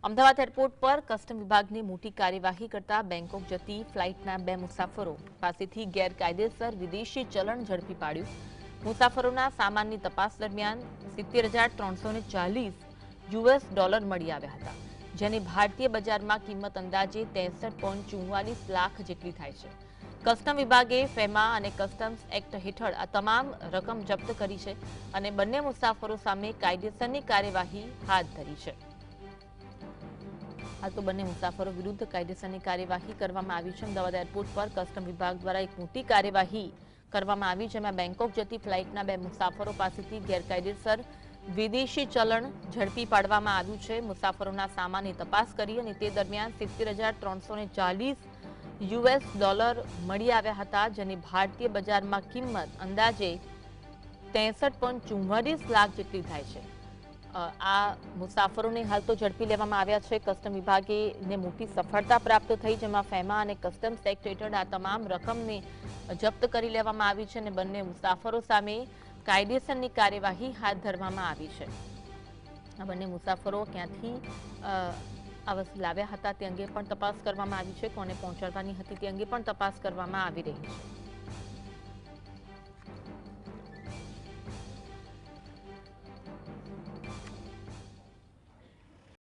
Ahmedabad airport પર custom વિભાગની મોટી કાર્યવાહી કરતા બેંકોક જતી ફ્લાઇટના 2 મુસાફરો પાસેથી ગેરકાયદેસર વિદેશી ચલણ ઝડપી પાડ્યું. મુસાફરોના સામાનની તપાસ દરમિયાન $70,340 મળી આવ્યા હતા, જેની ભારતીય બજારમાં કિંમત અંદાજે 63.44 લાખ જેટલી થાય છે. કસ્ટમ વિભાગે ફેમા અને કસ્ટમ્સ એક્ટ હેઠળ આ તમામ રકમ જપ્ત કરી છે અને બંને મુસાફરો સામે કાયદેસરની કાર્યવાહી હાથ ધરી છે. હાલ તો બંને મુસાફરો વિરુદ્ધ કાયદેસરની કાર્યવાહી કરવામાં આવી છે. અમદાવાદ એરપોર્ટ પર કસ્ટમ વિભાગ દ્વારા એક મોટી કાર્યવાહી કરવામાં આવી, જેમાં બેંકોક જતી ફ્લાઇટના 2 મુસાફરો પાસેથી ગેરકાયદેસર વિદેશી ચલણ ઝડપી પાડવામાં આવ્યું છે. મુસાફરોના સામાનની તપાસ કરી અને તે દરમિયાન $70,340 મળી આવ્યા હતા, જેની ભારતીય બજારમાં કિંમત અંદાજે 63.44 લાખ જેટલી થાય છે. આ મુસાફરોને હાલ તો ઝડપી લેવામાં આવ્યા છે. કસ્ટમ વિભાગને મોટી સફળતા પ્રાપ્ત થઈ, જેમાં ફેમા અને કસ્ટમ્સ એક્ટ હેઠળ આ તમામ રકમને જપ્ત કરી લેવામાં આવી છે અને બંને મુસાફરો સામે કાયદેસરની કાર્યવાહી હાથ ધરવામાં આવી છે. આ બંને મુસાફરો ક્યાંથી આ વસ્તુ લાવ્યા હતા તે અંગે પણ તપાસ કરવામાં આવી છે. કોને પહોંચાડવાની હતી તે અંગે પણ તપાસ કરવામાં આવી રહી છે.